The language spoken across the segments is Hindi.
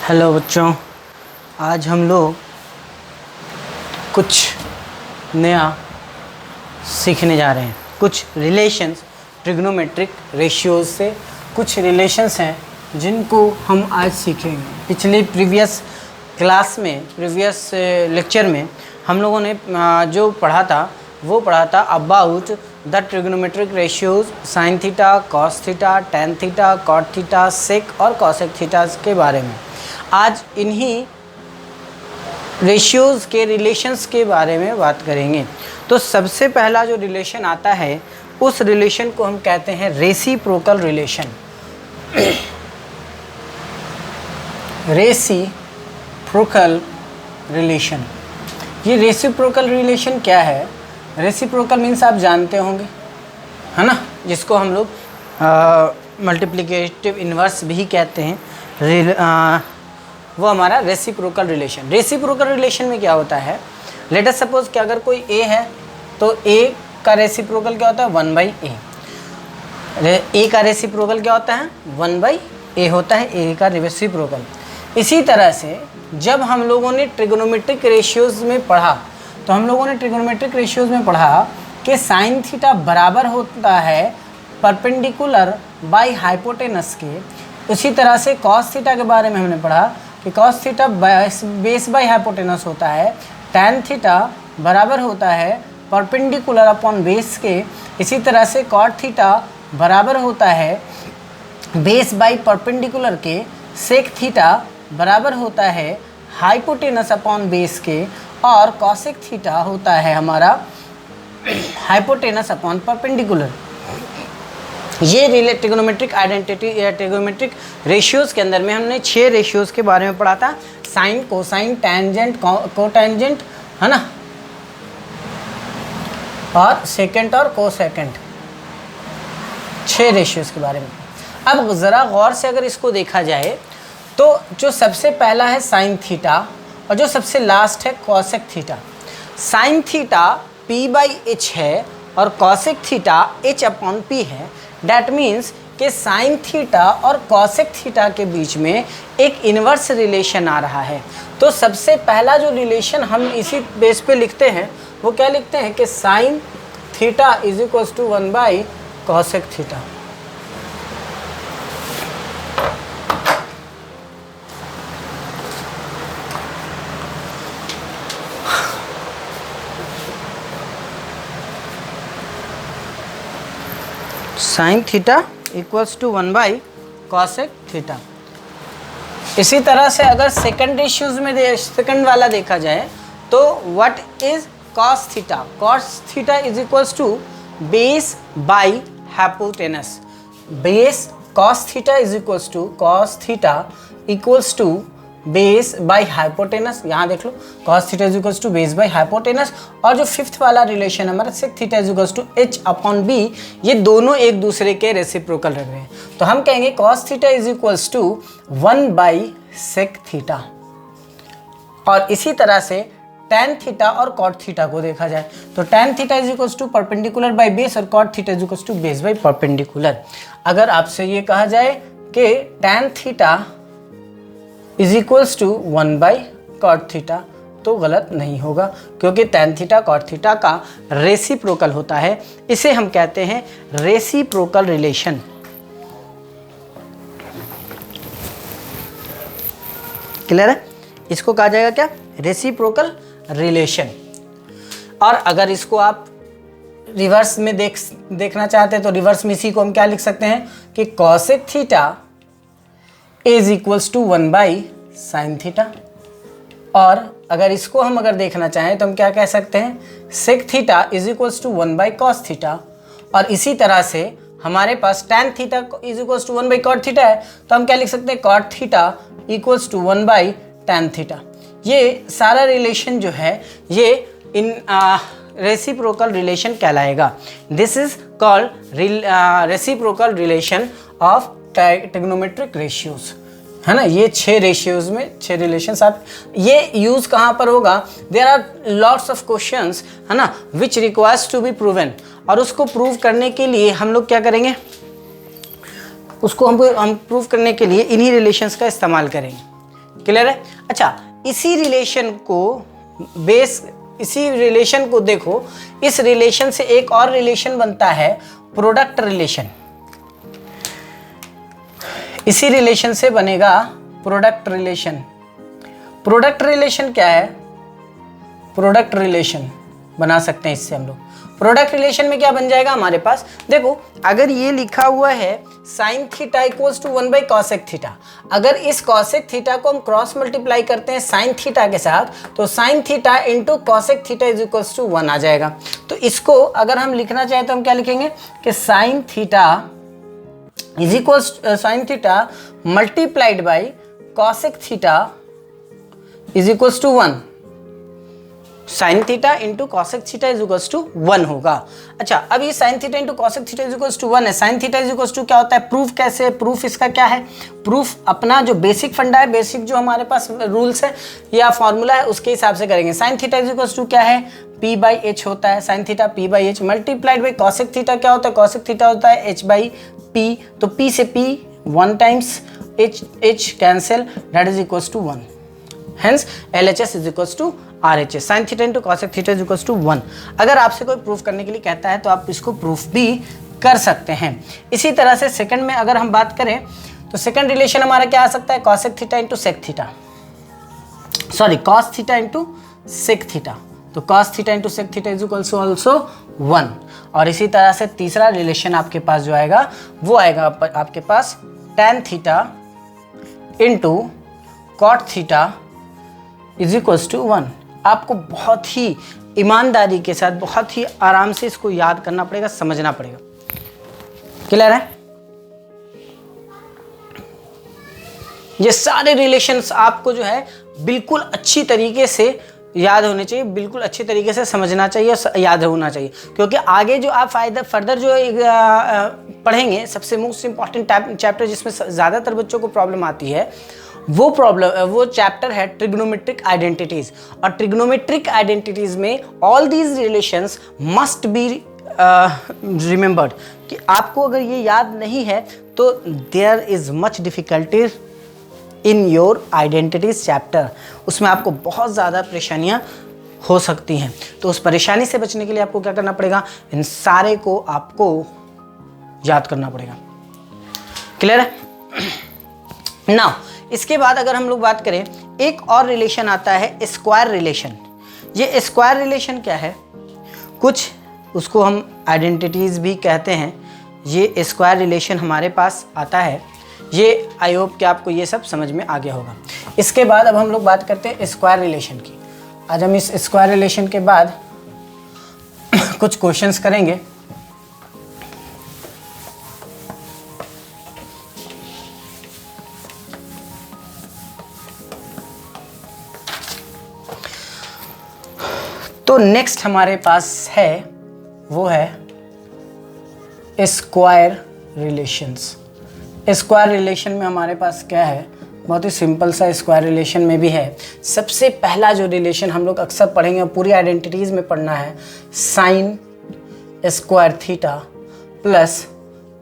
हेलो बच्चों, आज हम लोग कुछ नया सीखने जा रहे हैं। कुछ रिलेशंस, ट्रिग्नोमेट्रिक रेशियोज से कुछ रिलेशंस हैं जिनको हम आज सीखेंगे। पिछले प्रीवियस लेक्चर में हम लोगों ने जो पढ़ा था about the trigonometric ratios sine theta, cos theta, tan theta, cot theta, sec और कॉसेक थीटा के बारे में। आज इन्हीं रेशियोज के रिलेशंस के बारे में बात करेंगे। तो सबसे पहला जो रिलेशन आता है उस रिलेशन को हम कहते हैं रेसिप्रोकल रिलेशन। रेसिप्रोकल रिलेशन, ये रेसिप्रोकल रिलेशन क्या है? रेसिप्रोकल मीन्स आप जानते होंगे, है ना, जिसको हम लोग मल्टीप्लिकेटिव इन्वर्स भी कहते हैं। वो हमारा रेसिप्रोकल रिलेशन। रेसिप्रोकल रिलेशन में क्या होता है? लेट अस सपोज कि अगर कोई ए है तो ए का रेसिप्रोकल क्या होता है? 1/a। ए का रेसिप्रोकल क्या होता है? 1/a होता है ए का रेसिप्रोकल। इसी तरह से जब हम लोगों ने ट्रिग्नोमेट्रिक रेशियोज में पढ़ा तो हम लोगों ने ट्रिग्नोमेट्रिक रेशियोज में पढ़ा कि साइन थीटा बराबर होता है परपेंडिकुलर बाय हाइपोटेनस के। उसी तरह से कॉस थीटा के बारे में हमने पढ़ा कि cos theta base by hypotenuse होता है। टैन थीटा बराबर होता है परपेंडिकुलर अपॉन बेस के। इसी तरह से कॉट थीटा बराबर होता है बेस बाय परपेंडिकुलर के। सेक थीटा बराबर होता है हाइपोटेनस अपॉन बेस के। और कॉसेक थीटा होता है हमारा हाइपोटेनस अपॉन परपेंडिकुलर। ये ट्रिग्नोमेट्रिक आइडेंटिटी या ट्रिग्नोमेट्रिक रेशियोज के अंदर में हमने 6 रेशियोज के बारे में पढ़ा था। साइन, कोसाइन, टैंजेंट, कोटेंजेंट, है ना, और सेकेंड और कोसेकेंट, 6 रेशियोज के बारे में। अब ज़रा गौर से अगर इसको देखा जाए तो जो सबसे पहला है साइन थीटा और जो सबसे लास्ट है cosec theta. Sine theta p/h है और कॉसेक थीटा h/p है। डैट मीन्स कि साइन थीटा और कॉसेक थीटा के बीच में एक इन्वर्स रिलेशन आ रहा है। तो सबसे पहला जो रिलेशन हम इसी बेस पे लिखते हैं वो क्या लिखते हैं कि sine theta is equals to 1/कॉसेक theta. Sine theta equals to 1/कॉसेक थीटा। इसी तरह से अगर सेकंड रेशियोज में सेकंड वाला देखा जाए तो what is cos theta? Cos theta is equals to base by hypotenuse. Base cos theta is equals to base by hypotenuse. यहाँ देख लो, cos theta is equals to base by hypotenuse. और जो फिफ्थ वाला रिलेशन हमारा sec theta is equals to h/b, ये दोनों एक दूसरे के रेसिप्रोकल रह रहे हैं। तो हम कहेंगे cos theta is equals to 1/सेक थीटा। और इसी तरह से टैन थीटा और कॉट थीटा को देखा जाए तो tan theta is equals to perpendicular by base और cot theta is equals to base by perpendicular. अगर आपसे ये कहा जाए कि tan theta is equals to 1/कॉट थीटा तो गलत नहीं होगा, क्योंकि टैन थीटा कॉट थीटा का रेसिप्रोकल होता है। इसे हम कहते हैं रेसिप्रोकल रिलेशन। क्लियर है? इसको कहा जाएगा क्या? Reciprocal relation. और अगर इसको आप रिवर्स में देखना चाहते हैं तो रिवर्स में इसी को हम क्या लिख सकते हैं कि cosec theta is equals to 1/साइन थीटा। और अगर इसको हम देखना चाहें तो हम क्या कह सकते हैं? Sec theta is equals to 1/कॉस थीटा। और इसी तरह से हमारे पास tan theta is equals to 1/कॉट थीटा है तो हम क्या लिख सकते हैं? कॉट थीटा इक्वल्स टू 1/टैन थीटा। ये सारा रिलेशन जो है ये इन रेसिप्रोकल रिलेशन कहलाएगा। This is called reciprocal relation of trigonometric ratios, है ना। ये 6 रेशियोज में 6 रिलेशंस आप ये यूज़ कहाँ पर होगा? There are lots of questions, है ना, which requires to be proven. और उसको प्रूव करने के लिए हम लोग क्या करेंगे? उसको हम प्रूव करने के लिए इन्हीं रिलेशंस का इस्तेमाल करेंगे। क्लियर है? अच्छा, इसी रिलेशन को देखो, इस रिलेशन से एक और रिलेशन बनता है प्रोडक्ट रिलेशन। इसी रिलेशन से बनेगा प्रोडक्ट रिलेशन। प्रोडक्ट रिलेशन क्या है? प्रोडक्ट रिलेशन बना सकते हैं इससे हम लोग। प्रोडक्ट रिलेशन में क्या बन जाएगा हमारे पास, देखो अगर ये लिखा हुआ है sine theta equals to 1 by cosec theta, अगर इस कॉसेक थीटा को हम क्रॉस मल्टीप्लाई करते हैं साइन थीटा के साथ, तो sine theta into cosec theta is equals to 1 आ जाएगा। तो इसको अगर हम लिखना चाहें तो हम क्या लिखेंगे कि sine theta is equals sine theta multiplied by cosec theta is equals to 1। Sine theta into cosec theta is equals to 1 होगा। अच्छा, अब ये sine theta into cosec theta is equals to 1 है। Sine theta is equals to क्या होता है? प्रूफ कैसे है? प्रूफ इसका क्या है? प्रूफ अपना जो बेसिक फंडा है, बेसिक जो हमारे पास रूल्स है या फॉर्मूला है, उसके हिसाब से करेंगे। Sine theta is equals to क्या है? P बाई एच होता है। Sine theta P by H multiplied by cosec theta क्या होता है? कॉसेक थीटा होता है H बाई P। तो P से P 1 times H cancel, that is equals to 1। Hence LHS is equals to RHS। Sine theta into cosec theta is equals to 1। अगर आपसे कोई प्रूफ करने के लिए कहता है तो आप इसको प्रूफ भी कर सकते हैं। इसी तरह से सेकंड में अगर हम बात करें तो सेकंड रिलेशन हमारा क्या आ सकता है? Cosec theta into sec theta, sorry cos theta into sec theta. तो cos theta into sec theta is equals to also 1। और इसी तरह से तीसरा रिलेशन आपके पास जो आएगा वो आएगा आपके पास tan theta into cot theta is equals to 1। आपको बहुत ही ईमानदारी के साथ, बहुत ही आराम से इसको याद करना पड़ेगा, समझना पड़ेगा। क्लियर है? ये सारे रिलेशंस आपको जो है बिल्कुल अच्छी तरीके से याद होने चाहिए, बिल्कुल अच्छे तरीके से समझना चाहिए, याद होना चाहिए, क्योंकि आगे जो आप फर्दर जो पढ़ेंगे, सबसे मोस्ट इंपॉर्टेंट चैप्टर जिसमें ज़्यादातर बच्चों को प्रॉब्लम आती है वो चैप्टर है ट्रिग्नोमेट्रिक आइडेंटिटीज। और ट्रिग्नोमेट्रिक आइडेंटिटीज में all these relations must be remembered, कि आपको अगर ये याद नहीं है तो there is much difficulties in your identities chapter, उसमें आपको बहुत ज़्यादा परेशानियाँ हो सकती हैं। तो उस परेशानी से बचने के लिए आपको क्या करना पड़ेगा? इन सारे को आपको याद करना पड़ेगा। क्लियर है? नाउ इसके बाद अगर हम लोग बात करें, एक और रिलेशन आता है स्क्वायर रिलेशन। ये स्क्वायर रिलेशन क्या है? कुछ उसको हम आइडेंटिटीज़ भी कहते हैं। ये स्क्वायर रिलेशन हमारे पास आता है। ये आई होप कि आपको ये सब समझ में आ गया होगा। इसके बाद अब हम लोग बात करते हैं स्क्वायर रिलेशन की। आज हम इस स्क्वायर रिलेशन के बाद कुछ क्वेश्चंस करेंगे। तो नेक्स्ट हमारे पास है वो है स्क्वायर रिलेशंस। स्क्वायर रिलेशन में हमारे पास क्या है? बहुत ही सिंपल सा स्क्वायर रिलेशन में भी है। सबसे पहला जो रिलेशन हम लोग अक्सर पढ़ेंगे, पूरी आइडेंटिटीज़ में पढ़ना है, sine square theta plus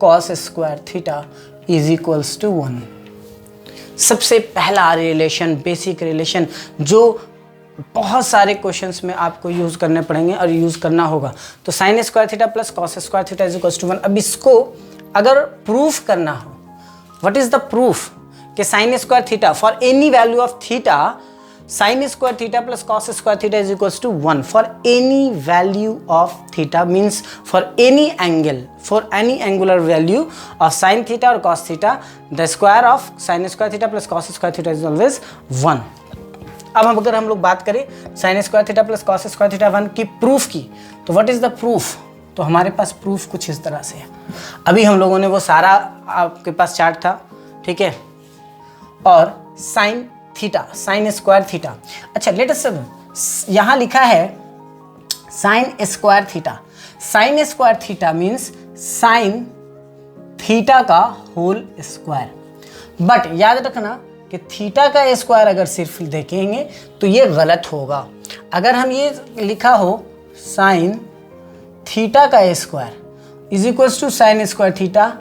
cos square theta is equals to 1। सबसे पहला रिलेशन, बेसिक रिलेशन, जो बहुत सारे क्वेश्चंस में आपको यूज़ करने पड़ेंगे और यूज़ करना होगा। तो sine square theta plus cos square theta is equals to 1। अब इसको अगर प्रूफ करना हो, व्हाट इज द प्रूफ? कि sine square theta for any value of theta, sine square theta plus cos square theta is equals to 1 for any value of theta, means for any angle, for any angular value of sine theta और cos theta, the square of sine square theta plus cos square theta is always 1। अब अगर हम लोग बात करें sign square theta plus cos square theta 1 की प्रूफ की, तो व्हाट इज द प्रूफ? तो हमारे पास प्रूफ कुछ इस तरह से है। अभी हम लोगों ने वो सारा आपके पास चार्ट था, ठीक है, और sine theta, sine square theta. अच्छा, लेट अस यहाँ लिखा है sine square theta. Sine square theta means sine theta का होल स्क्वायर। बट याद रखना कि थीटा का स्क्वायर अगर सिर्फ देखेंगे तो ये गलत होगा। अगर हम ये लिखा हो साइन थीटा का square is equals to sine square theta,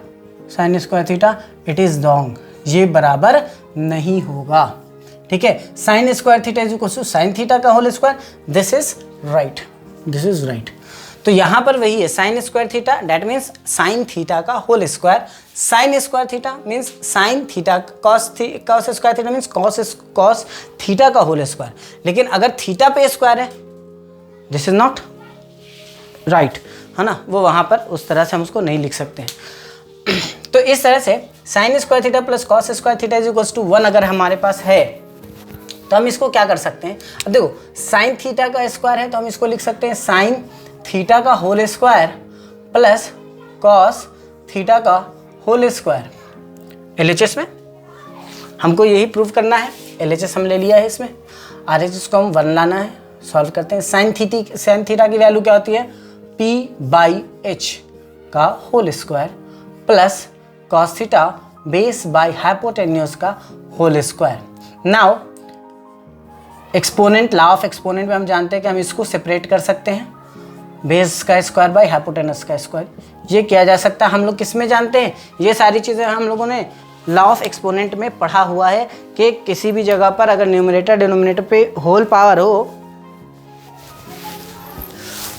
sine square theta, it is wrong, ये बराबर नहीं होगा। ठीक है, sine square theta is equal to sine theta का whole square, this is right, this is right. तो यहाँ पर वही है sine square theta, that means sine theta का whole square, sine square theta means sine theta, cos square theta means cos theta का होल स्क्वायर। लेकिन अगर थीटा पे स्क्वायर है, दिस इज नॉट राइट, है ना, वो वहाँ पर उस तरह से हम उसको नहीं लिख सकते हैं। तो इस तरह से sine square theta plus cos square theta is equal to 1 अगर हमारे पास है तो हम इसको क्या कर सकते हैं, अब देखो साइन थीटा का स्क्वायर है तो हम इसको लिख सकते हैं साइन थीटा का whole square plus cos theta का होल स्क्वायर। एलएचएस में हमको यही प्रूव करना है, एलएचएस हम ले लिया है, इसमें आरएचएस को हम 1 लाना है, सॉल्व करते हैं। साइन थीटा की वैल्यू क्या होती है, p/h का whole square plus cos theta base by hypotenuse का whole square. Now exponent, law of exponent में हम जानते हैं कि हम इसको सेपरेट कर सकते हैं, बेस का स्क्वायर बाय हाइपोटेनस का स्क्वायर, ये किया जा सकता है। हम लोग किस में जानते हैं, ये सारी चीज़ें हम लोगों ने लॉ ऑफ एक्सपोनेंट में पढ़ा हुआ है कि किसी भी जगह पर अगर न्यूमरेटर डिनोमिनेटर पे होल पावर हो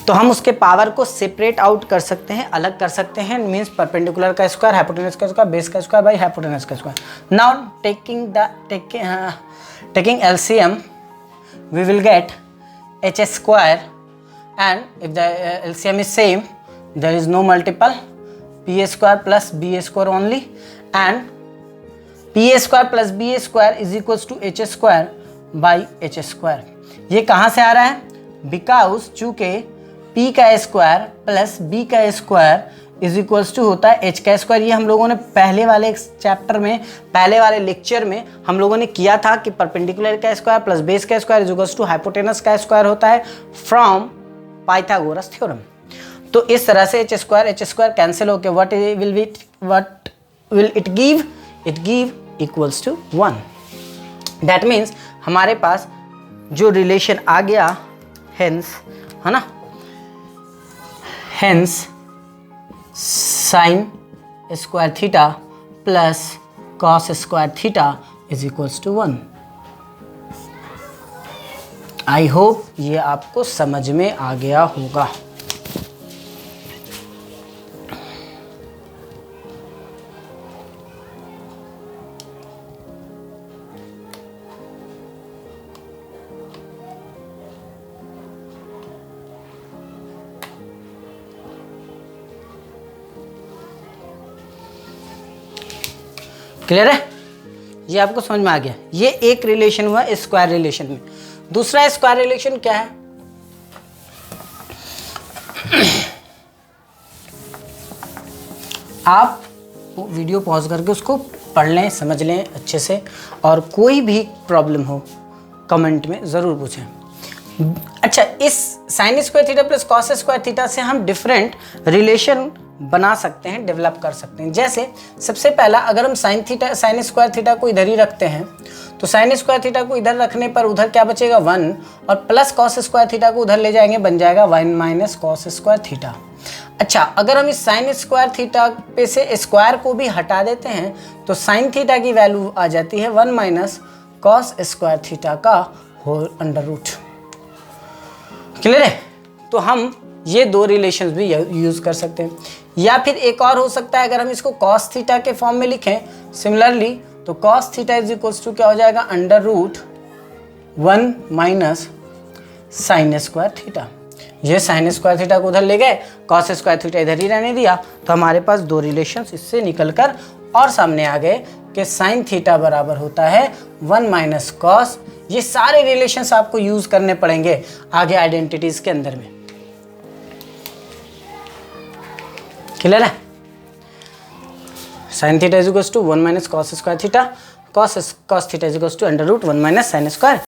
तो हम उसके पावर को सेपरेट आउट कर सकते हैं, अलग कर सकते हैं, मीन्स परपेंडिकुलर का स्क्वायर, हाइपोटेनस का स्क्वायर, बेस का स्क्वायर बाय हाइपोटेनस का square. Now taking LCM we will get h square, and if the LCM is same there is no multiple, p square plus b square only, and p square plus b square is equals to h square by h square। ये कहाँ से आ रहा है, बिकॉज चूँकि p का स्क्वायर प्लस b का स्क्वायर इज इक्वल्स टू होता है h का स्क्वायर। ये हम लोगों ने पहले वाले चैप्टर में, पहले वाले लेक्चर में हम लोगों ने किया था कि परपेंडिकुलर का स्क्वायर प्लस बेस का square is equals to hypotenuse का स्क्वायर होता है फ्रॉम पाइथागोरस थ्योरम। तो इस तरह से h स्क्वायर कैंसिल होकर what will it give, it give equals to 1। That means हमारे पास जो रिलेशन आ गया, हेंस, है ना, hence sine square theta plus cos square theta is equals to 1। I hope ये आपको समझ में आ गया होगा। क्लियर है, ये आपको समझ में आ गया। ये एक रिलेशन हुआ स्क्वायर रिलेशन में। दूसरा स्क्वायर रिलेशन क्या है, आप वीडियो पॉज करके उसको पढ़ लें, समझ लें अच्छे से, और कोई भी प्रॉब्लम हो कमेंट में ज़रूर पूछें। अच्छा, इस sign square theta plus cos square theta से हम डिफरेंट रिलेशन बना सकते हैं, डेवलप कर सकते हैं। जैसे सबसे पहला, अगर हम साइन स्क्वायर थीटा को इधर ही रखते हैं तो साइन स्क्वायर थीटा को इधर रखने पर उधर क्या बचेगा 1, और प्लस कॉस स्क्वायर थीटा को उधर ले जाएंगे, बन जाएगा 1 माइनस कॉस स्क्वायर थीटा। अच्छा, अगर हम इस साइन स्क्वायर थीटा पे से स्क्वायर को भी हटा देते हैं तो साइन थीटा की वैल्यू आ जाती है 1 माइनस कॉस स्क्वायर थीटा का होल अंडर रूट। क्लियर है, तो हम ये दो रिलेशंस भी यूज़ कर सकते हैं। या फिर एक और हो सकता है, अगर हम इसको कॉस थीटा के फॉर्म में लिखें सिमिलरली, तो cos theta is equals to क्या हो जाएगा, under root 1 minus sine square theta. ये साइन स्क्वायर थीटा को उधर ले गए, कॉस स्क्वायर थीटा इधर ही रहने दिया, तो हमारे पास दो रिलेशंस इससे निकलकर और सामने आ गए कि साइन थीटा बराबर होता है 1 माइनस कॉस। ये सारे रिलेशंस आपको यूज़ करने पड़ेंगे आगे आइडेंटिटीज़ के अंदर में। क्लियर है, sine theta is equals to 1 minus cos square theta, cos theta is equals to under root 1 minus sine square